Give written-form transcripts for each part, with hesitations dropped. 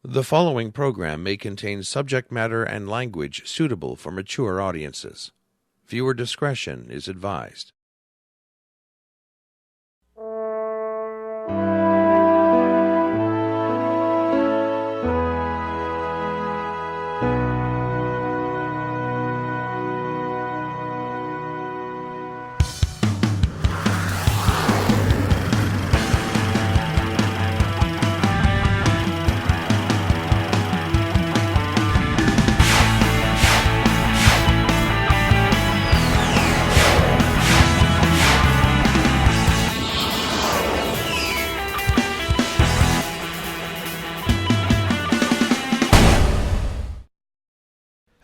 The following program may contain subject matter and language suitable for mature audiences. Viewer discretion is advised.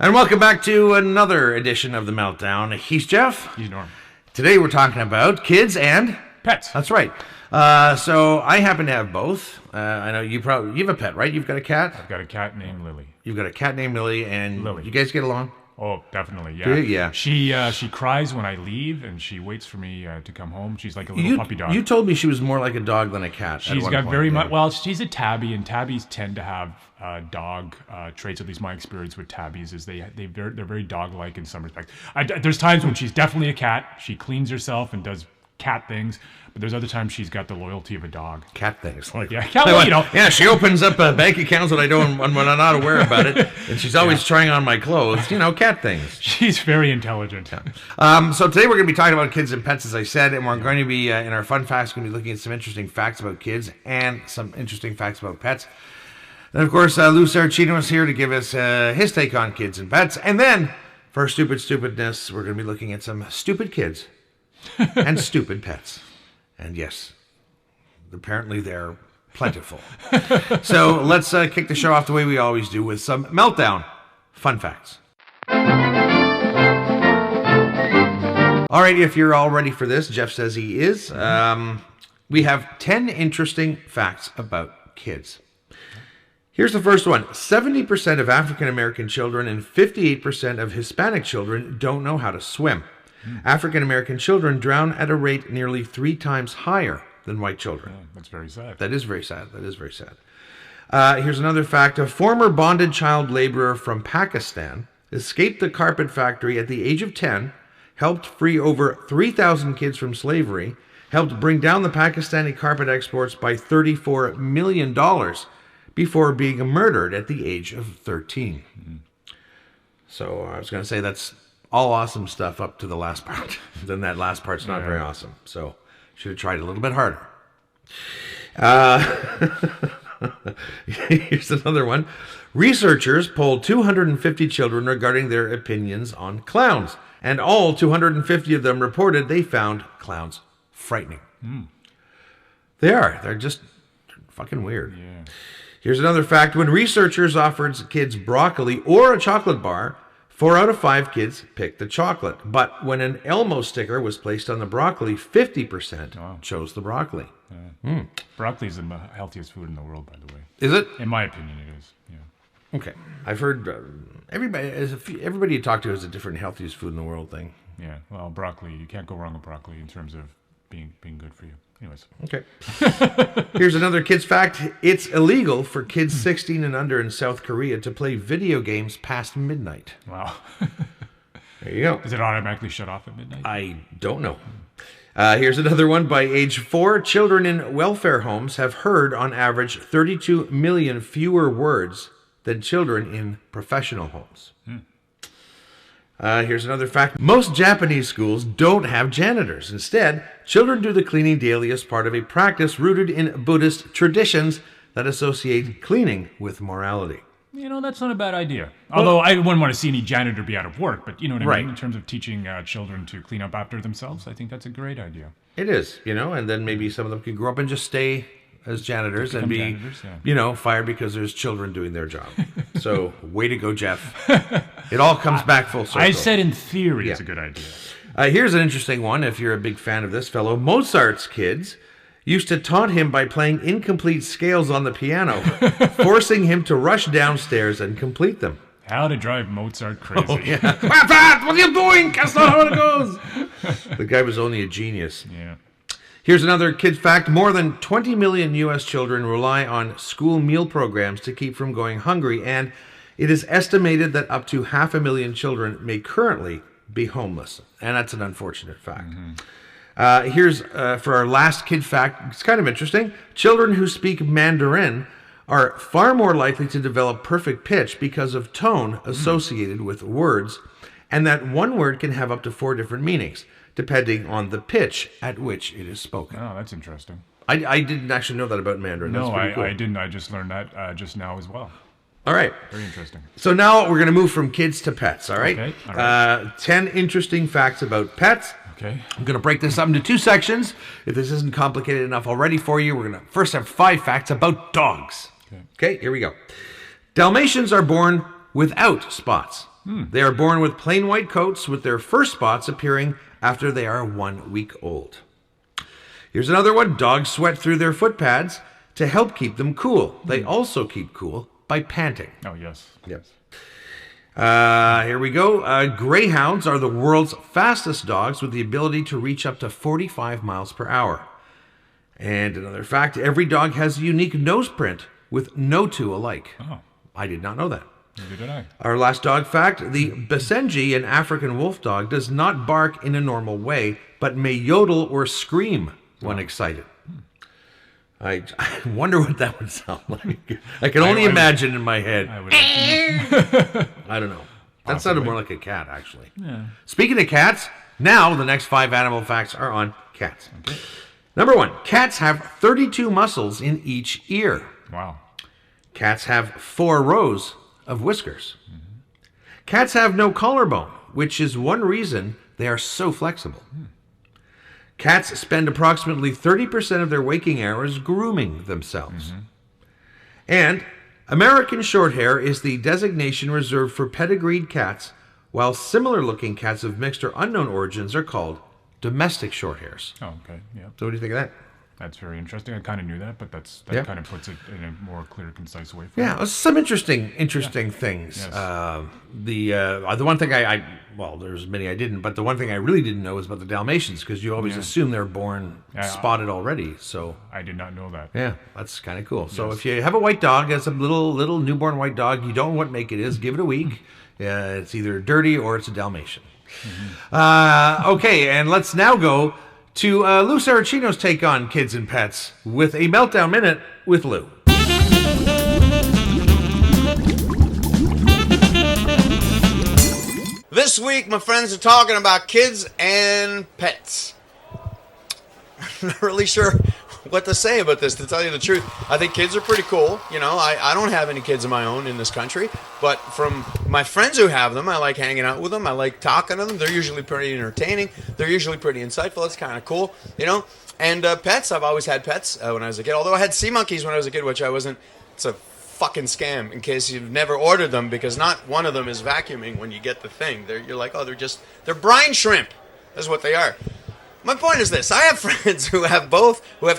And welcome back to another edition of the Meltdown. He's Jeff. He's Norm. Today we're talking about kids and Pets. That's right. So I happen to have both. I know you have a pet, right? You've got a cat. I've got a cat named Lily. You've got a cat named Lily, and Lily. You guys get along? Oh, definitely, yeah. Do you? Yeah. She cries when I leave, and she waits for me to come home. She's like a little puppy dog. You told me she was more like a dog than a cat. She's got very much. Well, she's a tabby, and tabbies tend to have dog traits. At least my experience with tabbies is they're very dog-like in some respects. There's times when she's definitely a cat. She cleans herself and does cat things, but there's other times she's got the loyalty of a dog. Cat things, like yeah, well, you know. Yeah, she opens up bank accounts when I'm not aware about it, and she's always trying on my clothes. You know, cat things. She's very intelligent. Yeah. So today we're going to be talking about kids and pets, as I said, and we're going to be in our fun facts going to be looking at some interesting facts about kids and some interesting facts about pets. And of course, Lou Saracino is here to give us his take on kids and pets, and then for stupidness, we're going to be looking at some stupid kids and stupid pets. And yes, apparently they're plentiful. So let's kick the show off the way we always do with some Meltdown fun facts. All right, if you're all ready for this, Jeff says he is. We have 10 interesting facts about kids. Here's the first one. 70% of African American children and 58% of Hispanic children don't know how to swim. African American children drown at a rate nearly 3 times higher than white children. Yeah, that's very sad. That is very sad. Here's another fact. A former bonded child laborer from Pakistan escaped the carpet factory at the age of 10, helped free over 3,000 kids from slavery, helped bring down the Pakistani carpet exports by $34 million before being murdered at the age of 13. So I was going to say that's all awesome stuff up to the last part. Then that last part's not very awesome. So should have tried a little bit harder. Here's another one. Researchers polled 250 children regarding their opinions on clowns, and all 250 of them reported they found clowns frightening. They are. They're just fucking weird. Yeah. Here's another fact. When researchers offered kids broccoli or a chocolate bar, 4 out of 5 kids picked the chocolate. But when an Elmo sticker was placed on the broccoli, 50% chose the broccoli. Broccoli is the healthiest food in the world, by the way. Is it? In my opinion, it is. Yeah. Okay. I've heard everybody you talk to has a different healthiest food in the world thing. Yeah. Well, broccoli, you can't go wrong with broccoli in terms of being good for you. Anyways. Okay. Here's another kid's fact. It's illegal for kids 16 and under in South Korea to play video games past midnight. Wow. There you go. Does it automatically shut off at midnight? I don't know. Here's another one. By age 4, children in welfare homes have heard on average 32 million fewer words than children in professional homes. Here's another fact. Most Japanese schools don't have janitors. Instead, children do the cleaning daily as part of a practice rooted in Buddhist traditions that associate cleaning with morality. You know, that's not a bad idea. Although I wouldn't want to see any janitor be out of work, but you know what I mean? In terms of teaching children to clean up after themselves, I think that's a great idea. It is, and then maybe some of them could grow up and just stay as janitors and be, fired because there's children doing their job. So, way to go, Jeff. It all comes back full circle. I said in theory it's a good idea. Here's an interesting one, if you're a big fan of this fellow. Mozart's kids used to taunt him by playing incomplete scales on the piano, forcing him to rush downstairs and complete them. How to drive Mozart crazy. Oh, yeah. What are you doing? That's not how it goes. The guy was only a genius. Yeah. Here's another kid fact. More than 20 million U.S. children rely on school meal programs to keep from going hungry, and it is estimated that up to 500,000 children may currently be homeless. And that's an unfortunate fact. Here's for our last kid fact. It's kind of interesting. Children who speak Mandarin are far more likely to develop perfect pitch because of tone associated with words, and that one word can have up to 4 different meanings, depending on the pitch at which it is spoken. Oh, that's interesting. I didn't actually know that about Mandarin. No, That's pretty cool. I didn't. I just learned that just now as well. All right. Very interesting. So now we're going to move from kids to pets, all right? Okay, all right. 10 interesting facts about pets. Okay. I'm going to break this up into 2 sections. If this isn't complicated enough already for you, we're going to first have 5 facts about dogs. Okay, here we go. Dalmatians are born without spots. They are born with plain white coats, with their first spots appearing after they are 1 week old. Here's another one. Dogs sweat through their foot pads to help keep them cool. They also keep cool by panting. Oh, yes. Yep. Here we go. Greyhounds are the world's fastest dogs with the ability to reach up to 45 miles per hour. And another fact, every dog has a unique nose print with no 2 alike. Oh, I did not know that. neither did I. Our last dog fact, the Basenji, an African wolf dog, does not bark in a normal way, but may yodel or scream when excited. I wonder what that would sound like. I can only imagine in my head. I don't know. That sounded more like a cat, actually. Yeah. Speaking of cats, now the next 5 animal facts are on cats. Okay. Number 1, cats have 32 muscles in each ear. Wow. Cats have 4 rows of whiskers. Cats have no collarbone, which is one reason they are so flexible. Cats spend approximately 30% of their waking hours grooming themselves. And American Shorthair is the designation reserved for pedigreed cats, while similar-looking cats of mixed or unknown origins are called domestic Shorthairs. Oh, okay. Yeah. So what do you think of that? That's very interesting. I kind of knew that, but that Yeah. kind of puts it in a more clear, concise way. For Yeah, me. some interesting things. Yes. The one thing there's many I didn't, but the one thing I really didn't know was about the Dalmatians, because you always assume they're born spotted already. So I did not know that. yeah, that's kind of cool. So if you have a white dog, it's a little newborn white dog, you don't know what make it is, give it a week. It's either dirty or it's a Dalmatian. Okay, and let's now go to Lou Saracino's take on kids and pets with a Meltdown Minute with Lou. This week, my friends are talking about kids and pets. I'm not really sure what to say about this, to tell you the truth. I think kids are pretty cool. You know, I don't have any kids of my own in this country, but from my friends who have them, I like hanging out with them. I like talking to them. They're usually pretty entertaining. They're usually pretty insightful. It's kind of cool, you know. And pets, I've always had pets when I was a kid, although I had sea monkeys when I was a kid, which I wasn't. It's a fucking scam in case you've never ordered them, because not one of them is vacuuming when you get the thing. You're like, oh, they're brine shrimp. That's what they are. My point is this. I have friends who have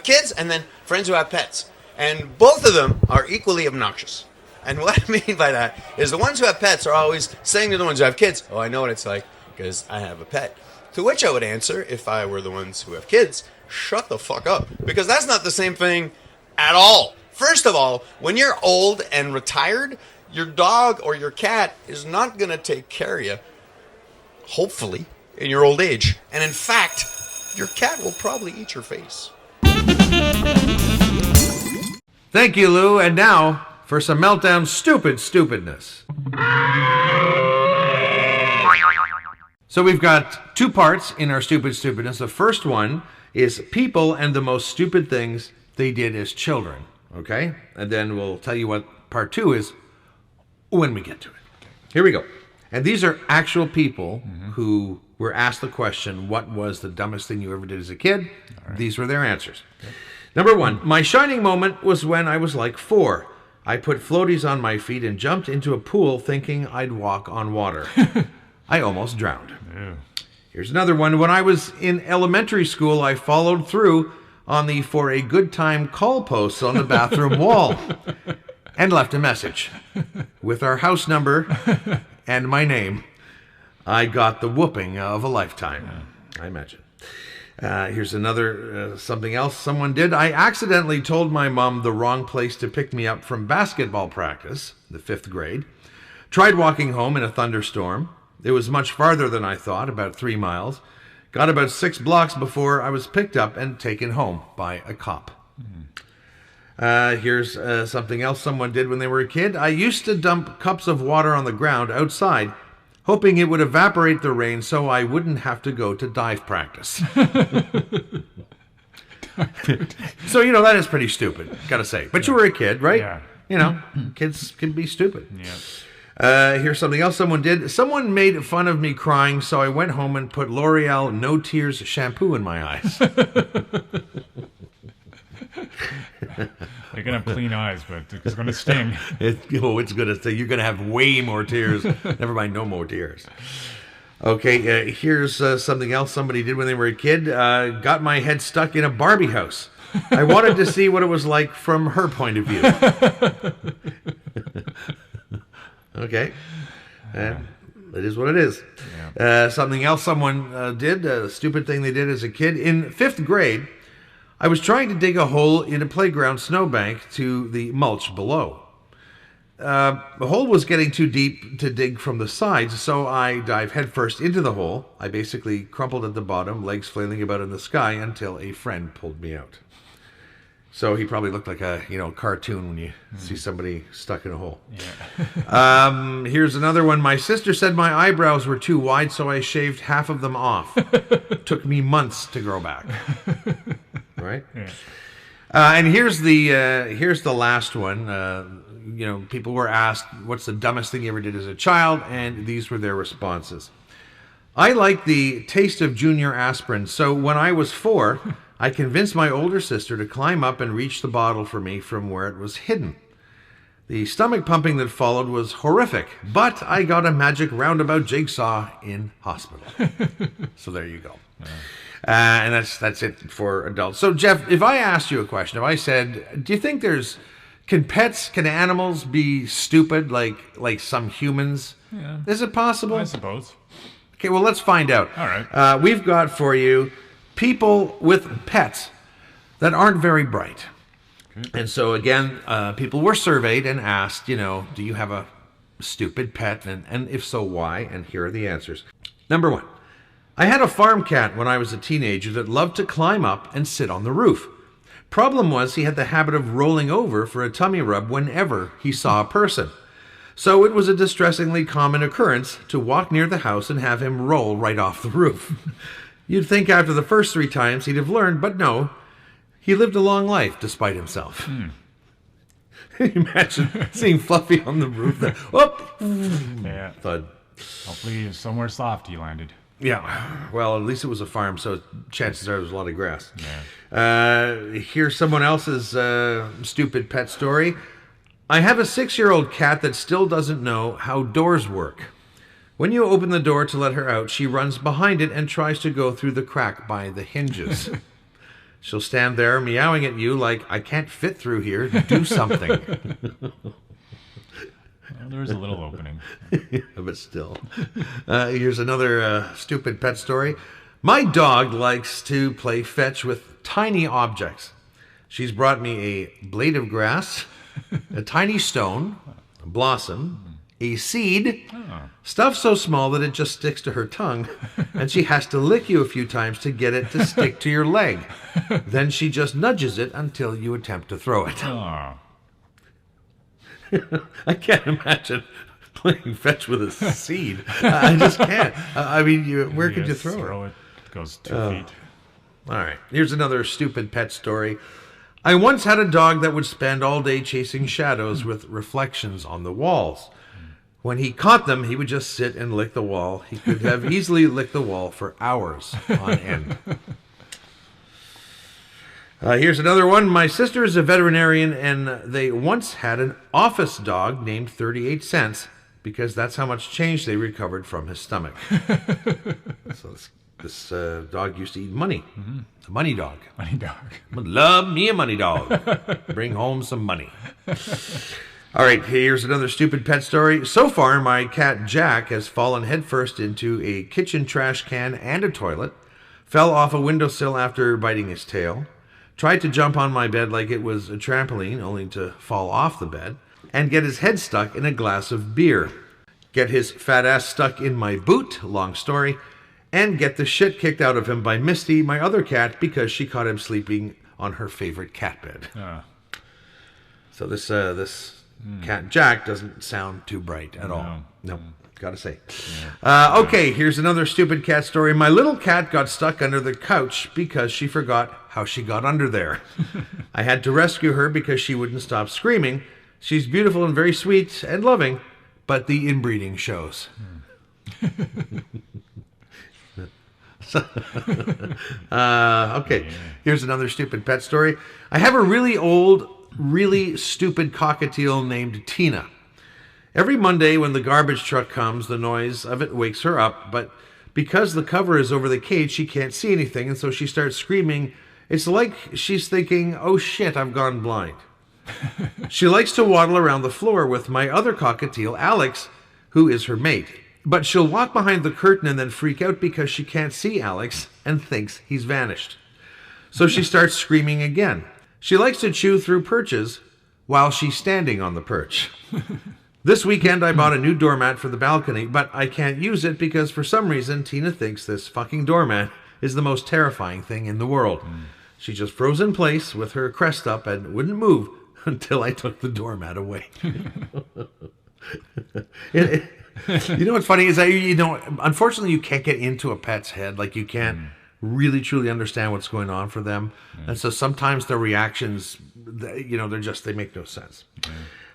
kids, and then friends who have pets. And both of them are equally obnoxious. And what I mean by that is the ones who have pets are always saying to the ones who have kids, oh, I know what it's like because I have a pet. To which I would answer, if I were the ones who have kids, shut the fuck up. Because that's not the same thing at all. First of all, when you're old and retired, your dog or your cat is not going to take care of you, hopefully, in your old age. And in fact, your cat will probably eat your face. Thank you, Lou. And now for some Meltdown stupidness. So we've got 2 parts in our stupidness. The first one is people and the most stupid things they did as children. Okay? And then we'll tell you what part 2 is when we get to it. Here we go. And these are actual people who were asked the question, what was the dumbest thing you ever did as a kid? Right. These were their answers. Okay. Number 1, my shining moment was when I was like 4. I put floaties on my feet and jumped into a pool thinking I'd walk on water. I almost drowned. Yeah. Here's another one. When I was in elementary school, I followed through on the for a good time call posts on the bathroom wall and left a message with our house number and my name. I got the whooping of a lifetime, I imagine. Here's another something else someone did. I accidentally told my mom the wrong place to pick me up from basketball practice, the 5th grade. Tried walking home in a thunderstorm. It was much farther than I thought, about 3 miles. Got about 6 blocks before I was picked up and taken home by a cop. Here's something else someone did when they were a kid. I used to dump cups of water on the ground outside, hoping it would evaporate the rain so I wouldn't have to go to dive practice. So, that is pretty stupid, gotta say. But you were a kid, right? Yeah. Kids can be stupid. Yeah. Here's something else someone did. Someone made fun of me crying, so I went home and put L'Oreal No Tears shampoo in my eyes. You're going to have clean eyes, but it's going to sting. It's going to sting. You're going to have way more tears. Never mind, no more tears. Okay, here's something else somebody did when they were a kid. Got my head stuck in a Barbie house. I wanted to see what it was like from her point of view. Okay. It is what it is. Yeah. Something else someone did, a stupid thing they did as a kid. In 5th grade, I was trying to dig a hole in a playground snowbank to the mulch below. The hole was getting too deep to dig from the sides, so I dived headfirst into the hole. I basically crumpled at the bottom, legs flailing about in the sky, until a friend pulled me out. So he probably looked like a cartoon when you see somebody stuck in a hole. Yeah. Here's another one. My sister said my eyebrows were too wide, so I shaved half of them off. Took me months to grow back. Right? Yeah. And here's the last one. People were asked, what's the dumbest thing you ever did as a child? And these were their responses. I like the taste of junior aspirin, so when I was 4, I convinced my older sister to climb up and reach the bottle for me from where it was hidden. The stomach pumping that followed was horrific, but I got a magic roundabout jigsaw in hospital. So there you go. And that's it for adults. So Jeff, if I asked you a question, if I said, do you think can animals be stupid like some humans? Yeah. Is it possible? I suppose. Okay, well, let's find out. All right. We've got for you people with pets that aren't very bright. Okay. And so, again, people were surveyed and asked, do you have a stupid pet? And if so, why? And here are the answers. Number 1, I had a farm cat when I was a teenager that loved to climb up and sit on the roof. Problem was he had the habit of rolling over for a tummy rub whenever he saw a person. So it was a distressingly common occurrence to walk near the house and have him roll right off the roof. You'd think after the first 3 times he'd have learned, but no, he lived a long life despite himself. Imagine seeing Fluffy on the roof. Yeah. Thud. Hopefully somewhere soft he landed. Yeah, well, at least it was a farm, so chances are there's a lot of grass. Yeah. Here's someone else's stupid pet story. I have a 6-year-old cat that still doesn't know how doors work. When you open the door to let her out, she runs behind it and tries to go through the crack by the hinges. She'll stand there meowing at you like, I can't fit through here, do something. Well, there's a little opening. Yeah, but still. Here's another stupid pet story. My dog likes to play fetch with tiny objects. She's brought me a blade of grass, a tiny stone, a blossom, a seed, stuff so small that it just sticks to her tongue, and she has to lick you a few times to get it to stick to your leg. Then she just nudges it until you attempt to throw it. I can't imagine playing fetch with a seed. I just can't. I mean, where could you throw it? It goes 2 feet. All right. Here's another stupid pet story. I once had a dog that would spend all day chasing shadows with reflections on the walls. When he caught them, he would just sit and lick the wall. He could have easily licked the wall for hours on end. Here's another one. My sister is a veterinarian, and they once had an office dog named 38 Cents because that's how much change they recovered from his stomach. So this dog used to eat money. Mm-hmm. A money dog. Money dog. Love me a money dog. Bring home some money. All right, here's another stupid pet story. So far, my cat Jack has fallen headfirst into a kitchen trash can and a toilet, fell off a windowsill after biting his tail, tried to jump on my bed like it was a trampoline, only to fall off the bed, and get his head stuck in a glass of beer, get his fat ass stuck in my boot, long story, and get the shit kicked out of him by Misty, my other cat, because she caught him sleeping on her favorite cat bed. So this cat Jack doesn't sound too bright at all. Nope. Gotta say. Okay, here's another stupid cat story. My little cat got stuck under the couch because she forgot how she got under there. I had to rescue her because she wouldn't stop screaming. She's beautiful and very sweet and loving, but the inbreeding shows. Okay, here's another stupid pet story. I have a really old, really stupid cockatiel named Tina. Every Monday when the garbage truck comes, the noise of it wakes her up, but because the cover is over the cage, she can't see anything, and so she starts screaming. It's like she's thinking, oh shit, I've gone blind. She likes to waddle around the floor with my other cockatiel, Alex, who is her mate. But she'll walk behind the curtain and then freak out because she can't see Alex and thinks he's vanished. So she starts screaming again. She likes to chew through perches while she's standing on the perch. This weekend, I bought a new doormat for the balcony, but I can't use it because for some reason, Tina thinks this fucking doormat is the most terrifying thing in the world. She just froze in place with her crest up and wouldn't move until I took the doormat away. You know what's funny is that, unfortunately, you can't get into a pet's head. Like, you can't really, truly understand what's going on for them. And so sometimes their reactions, they make no sense.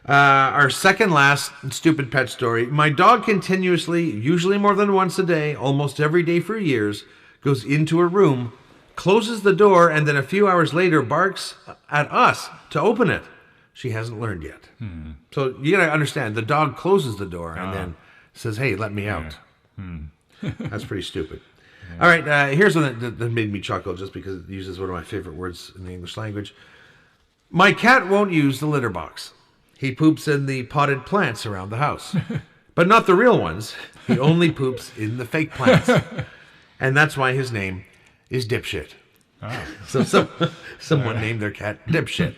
Our second last stupid pet story. My dog continuously, usually more than once a day, almost every day for years, goes into a room, closes the door, and then a few hours later barks at us to open it. She hasn't learned yet. So you gotta understand, the dog closes the door and then says, hey, let me out. That's pretty stupid. All right, here's one that made me chuckle just because it uses one of my favorite words in the English language. My cat won't use the litter box. He poops in the potted plants around the house. But not the real ones. He only poops in the fake plants. And that's why his name is Dipshit. So someone named their cat Dipshit.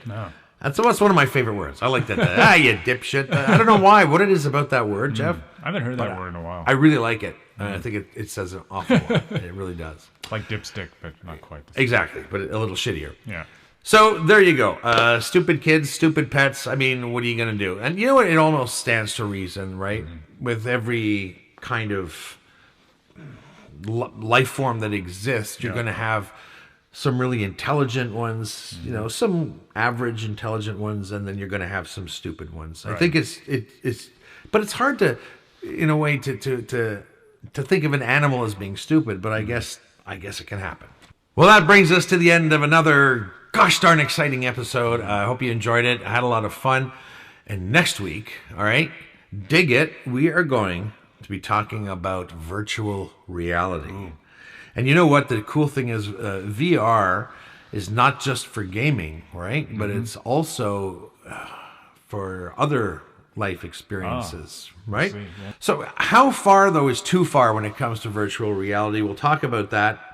That's one of my favorite words. I like that. You dipshit. I don't know why. What it is about that word, Jeff? I haven't heard that word in a while. I really like it. I think it says an awful lot. It really does. Like dipstick, but not quite the same. Exactly, but a little shittier. Yeah. So there you go. Stupid kids, stupid pets. I mean, what are you going to do? And you know what? It almost stands to reason, right? With every kind of life form that exists, you're going to have some really intelligent ones, some average intelligent ones, and then you're going to have some stupid ones. Right. I think but it's hard to, in a way, to think of an animal as being stupid. But I guess it can happen. Well, that brings us to the end of another gosh darn exciting episode. I hope you enjoyed it. I had a lot of fun. And next week, all right, dig it, we are going to be talking about virtual reality. And you know what? The cool thing is VR is not just for gaming, right? But it's also for other life experiences, right? See, yeah. So how far, though, is too far when it comes to virtual reality? We'll talk about that.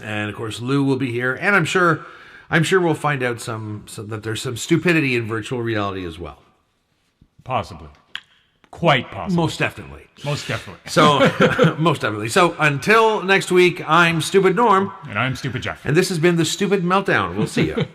And, of course, Lou will be here. And I'm sure we'll find out that there's some stupidity in virtual reality as well. Possibly. Quite possible. Most definitely. So, most definitely. So, until next week, I'm Stupid Norm. And I'm Stupid Jeff. And this has been the Stupid Meltdown. We'll see you.